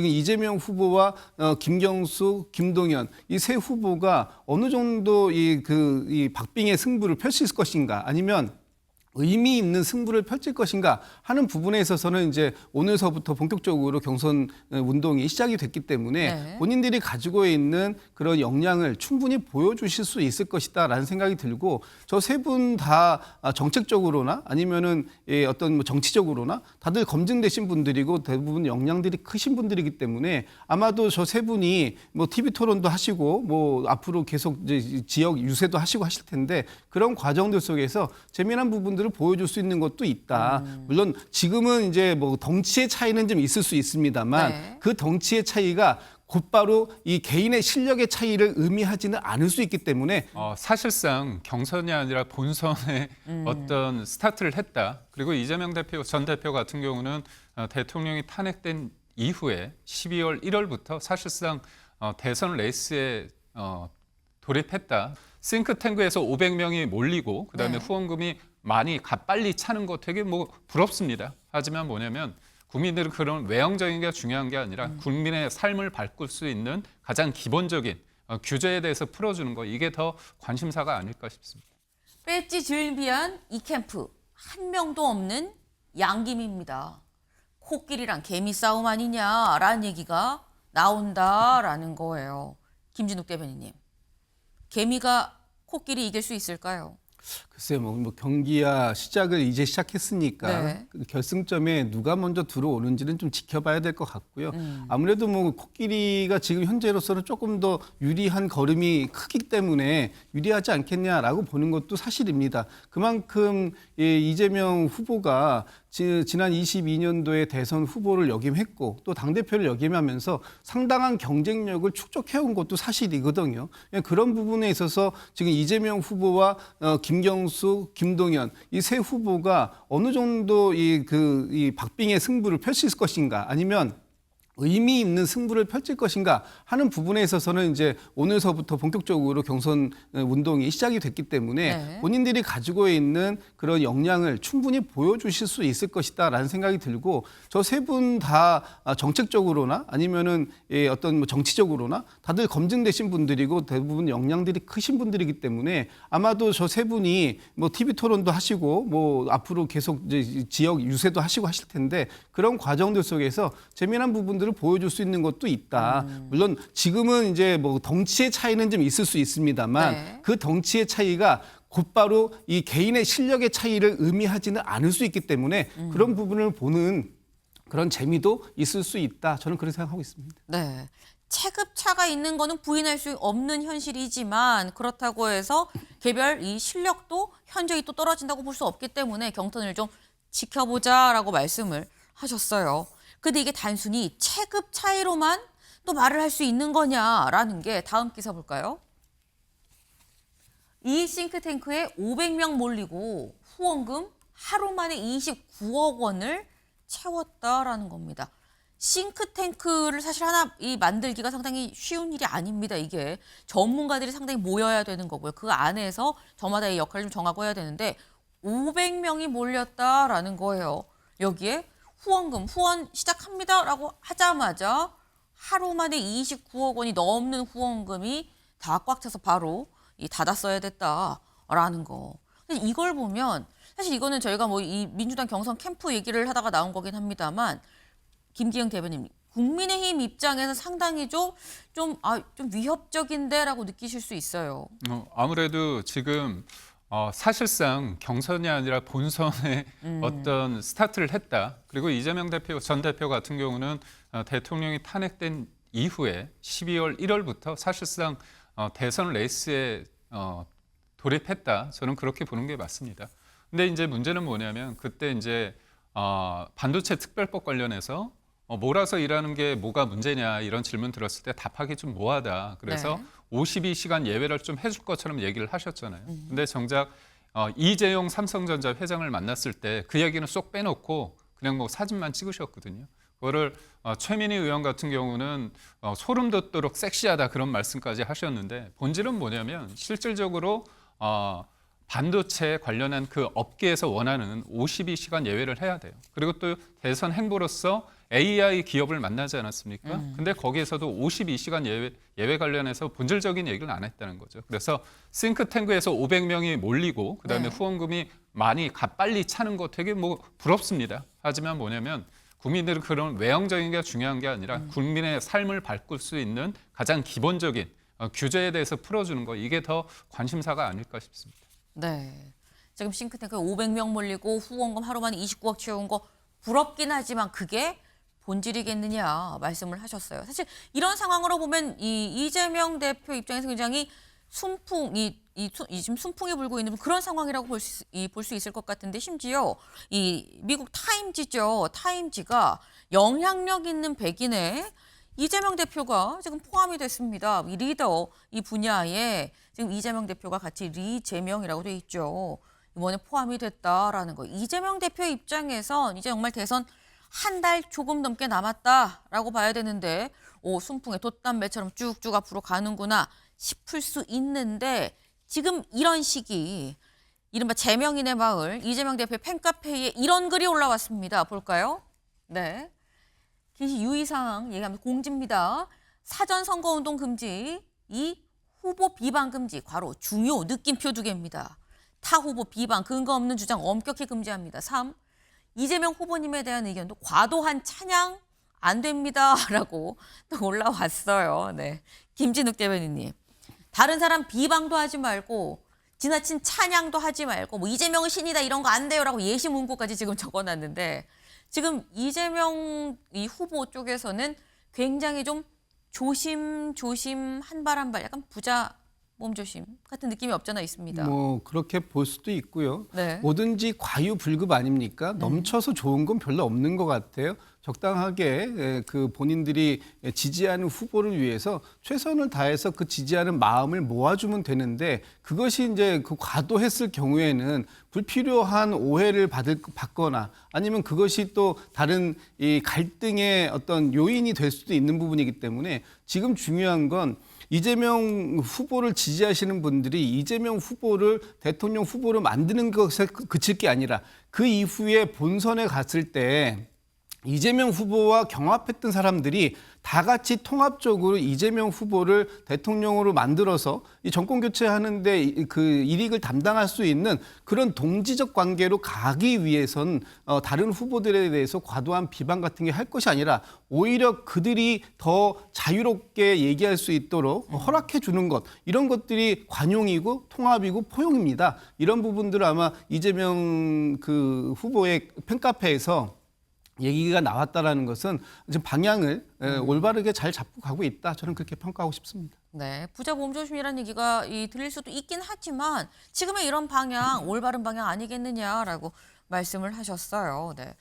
이재명 후보와 김경수, 김동연 이 세 후보가 어느 정도 이 박빙의 승부를 펼칠 것인가, 아니면 의미 있는 승부를 펼칠 것인가 하는 부분에 있어서는 이제 오늘서부터 본격적으로 경선 운동이 시작이 됐기 때문에 본인들이 가지고 있는 그런 역량을 충분히 보여주실 수 있을 것이다라는 생각이 들고, 저 세 분 다 정책적으로나 아니면은 어떤 뭐 정치적으로나 다들 검증되신 분들이고 대부분 역량들이 크신 분들이기 때문에 아마도 저 세 분이 뭐 TV 토론도 하시고 뭐 앞으로 계속 이제 지역 유세도 하시고 하실 텐데, 그런 과정들 속에서 재미난 부분들을 보여줄 수 있는 것도 있다. 물론 지금은 이제 뭐 덩치의 차이는 좀 있을 수 있습니다만 그 덩치의 차이가 곧바로 이 개인의 실력의 차이를 의미하지는 않을 수 있기 때문에 사실상 경선이 아니라 본선에 어떤 스타트를 했다. 그리고 이재명 전 대표 같은 경우는 대통령이 탄핵된 이후에 12월 1월부터 사실상 대선 레이스에 돌입했다. 싱크탱크에서 500명이 몰리고 그다음에 후원금이 많이 빨리 차는 거 되게 뭐 부럽습니다. 하지만 뭐냐면 국민들은 그런 외형적인 게 중요한 게 아니라 국민의 삶을 바꿀 수 있는 가장 기본적인 규제에 대해서 풀어주는 거, 이게 더 관심사가 아닐까 싶습니다. 배지 즐비한 이 캠프 한 명도 없는 양김입니다. 코끼리랑 개미 싸움 아니냐라는 얘기가 나온다라는 거예요. 김진욱 대변인님, 개미가 코끼리 이길 수 있을까요? 글쎄요, 뭐 경기야 시작을 이제 시작했으니까 그 결승점에 누가 먼저 들어오는지는 좀 지켜봐야 될 것 같고요. 아무래도 뭐 코끼리가 지금 현재로서는 조금 더 유리한 걸음이 크기 때문에 유리하지 않겠냐라고 보는 것도 사실입니다. 그만큼 이재명 후보가 지난 22년도에 대선 후보를 역임했고 또 당대표를 역임하면서 상당한 경쟁력을 축적해온 것도 사실이거든요. 그런 부분에 있어서 지금 이재명 후보와 김경수, 김동연 이 세 후보가 어느 정도 이 박빙의 승부를 펼칠 것인가, 아니면 의미 있는 승부를 펼칠 것인가 하는 부분에 있어서는 이제 오늘서부터 본격적으로 경선 운동이 시작이 됐기 때문에 본인들이 가지고 있는 그런 역량을 충분히 보여주실 수 있을 것이다라는 생각이 들고, 저 세 분 다 정책적으로나 아니면은 어떤 뭐 정치적으로나 다들 검증되신 분들이고 대부분 역량들이 크신 분들이기 때문에 아마도 저 세 분이 뭐 TV 토론도 하시고 뭐 앞으로 계속 이제 지역 유세도 하시고 하실 텐데, 그런 과정들 속에서 재미난 부분들 보여줄 수 있는 것도 있다. 물론 지금은 이제 뭐 덩치의 차이는 좀 있을 수 있습니다만 그 덩치의 차이가 곧바로 이 개인의 실력의 차이를 의미하지는 않을 수 있기 때문에 그런 부분을 보는 그런 재미도 있을 수 있다. 저는 그렇게 생각하고 있습니다. 네. 체급차가 있는 거는 부인할 수 없는 현실이지만, 그렇다고 해서 개별 이 실력도 현저히 또 떨어진다고 볼 수 없기 때문에 경선을 좀 지켜보자라고 말씀을 하셨어요. 근데 이게 단순히 체급 차이로만 또 말을 할 수 있는 거냐라는 게, 다음 기사 볼까요? 이 싱크탱크에 500명 몰리고 후원금 하루 만에 29억 원을 채웠다라는 겁니다. 싱크탱크를 사실 하나 만들기가 상당히 쉬운 일이 아닙니다. 이게 전문가들이 상당히 모여야 되는 거고요. 그 안에서 저마다의 역할을 좀 정하고 해야 되는데 500명이 몰렸다라는 거예요. 여기에 후원 시작합니다라고 하자마자 하루 만에 29억 원이 넘는 후원금이 다 꽉 차서 바로 닫았어야 됐다라는 거. 근데 이걸 보면 사실 이거는 저희가 뭐 이 민주당 경선 캠프 얘기를 하다가 나온 거긴 합니다만, 김기영 대변인, 국민의힘 입장에서 상당히 좀 위협적인데라고 느끼실 수 있어요. 아무래도 지금 사실상 경선이 아니라 본선에 어떤 스타트를 했다. 그리고 이재명 전 대표 같은 경우는 대통령이 탄핵된 이후에 12월 1월부터 사실상 대선 레이스에 돌입했다. 저는 그렇게 보는 게 맞습니다. 근데 이제 문제는 뭐냐면, 그때 이제 반도체 특별법 관련해서 몰아서 일하는 게 뭐가 문제냐 이런 질문 들었을 때 답하기 좀 뭐하다. 그래서 52시간 예외를 좀 해줄 것처럼 얘기를 하셨잖아요. 근데 정작 이재용 삼성전자 회장을 만났을 때 그 얘기는 쏙 빼놓고 그냥 뭐 사진만 찍으셨거든요. 그거를 최민희 의원 같은 경우는 소름 돋도록 섹시하다 그런 말씀까지 하셨는데, 본질은 뭐냐면 실질적으로 반도체 관련한 그 업계에서 원하는 52시간 예외를 해야 돼요. 그리고 또 대선 행보로서 AI 기업을 만나지 않았습니까? 근데 거기에서도 52시간 예외 관련해서 본질적인 얘기를 안 했다는 거죠. 그래서 싱크탱크에서 500명이 몰리고 그다음에 네. 후원금이 많이 빨리 차는 거 되게 뭐 부럽습니다. 하지만 뭐냐면 국민들은 그런 외형적인 게 중요한 게 아니라 국민의 삶을 바꿀 수 있는 가장 기본적인 규제에 대해서 풀어주는 거 이게 더 관심사가 아닐까 싶습니다. 네. 지금 싱크탱크에 500명 몰리고 후원금 하루 만에 29억 채운 거 부럽긴 하지만 그게 본질이겠느냐 말씀을 하셨어요. 사실 이런 상황으로 보면 이재명 대표 입장에서 굉장히 지금 순풍이 불고 있는 그런 상황이라고 볼 수 있을 것 같은데 심지어 이 미국 타임지죠. 타임지가 영향력 있는 백인에 이재명 대표가 지금 포함이 됐습니다. 이 리더 이 분야에 지금 이재명 대표가 같이 리재명이라고 돼 있죠. 이번에 포함이 됐다라는 거. 이재명 대표 입장에선 이제 정말 대선 한 달 조금 넘게 남았다라고 봐야 되는데 순풍의 돛담배처럼 쭉쭉 앞으로 가는구나 싶을 수 있는데 지금 이런 시기 이른바 재명인의 마을 이재명 대표의 팬카페에 이런 글이 올라왔습니다. 볼까요? 네. 기시 유의사항 얘기하면 공지입니다. 사전 선거운동 금지, 이 후보 비방 금지, 괄호 중요 느낌표 2개입니다. 타 후보 비방, 근거 없는 주장 엄격히 금지합니다. 3. 이재명 후보님에 대한 의견도 과도한 찬양 안 됩니다라고 또 올라왔어요. 네. 김진욱 대변인님. 다른 사람 비방도 하지 말고 지나친 찬양도 하지 말고 뭐 이재명은 신이다 이런 거 안 돼요라고 예시 문구까지 지금 적어놨는데 지금 이재명 이 후보 쪽에서는 굉장히 좀 조심 한 발 한 발 약간 부자 몸조심 같은 느낌이 없잖아 있습니다. 뭐 그렇게 볼 수도 있고요. 네. 뭐든지 과유불급 아닙니까? 넘쳐서 좋은 건 별로 없는 것 같아요. 적당하게 그 본인들이 지지하는 후보를 위해서 최선을 다해서 그 지지하는 마음을 모아주면 되는데 그것이 이제 그 과도했을 경우에는 불필요한 오해를 받거나 아니면 그것이 또 다른 이 갈등의 어떤 요인이 될 수도 있는 부분이기 때문에 지금 중요한 건 이재명 후보를 지지하시는 분들이 이재명 후보를 대통령 후보로 만드는 것에 그칠 게 아니라 그 이후에 본선에 갔을 때 이재명 후보와 경합했던 사람들이 다 같이 통합적으로 이재명 후보를 대통령으로 만들어서 이 정권 교체하는데 그 일익을 담당할 수 있는 그런 동지적 관계로 가기 위해선 다른 후보들에 대해서 과도한 비방 같은 게 할 것이 아니라 오히려 그들이 더 자유롭게 얘기할 수 있도록 허락해 주는 것 이런 것들이 관용이고 통합이고 포용입니다. 이런 부분들을 아마 이재명 그 후보의 팬카페에서 얘기가 나왔다라는 것은 지금 방향을 올바르게 잘 잡고 가고 있다. 저는 그렇게 평가하고 싶습니다. 네, 부자 몸조심이라는 얘기가 들릴 수도 있긴 하지만 지금의 이런 방향 올바른 방향 아니겠느냐라고 말씀을 하셨어요. 네.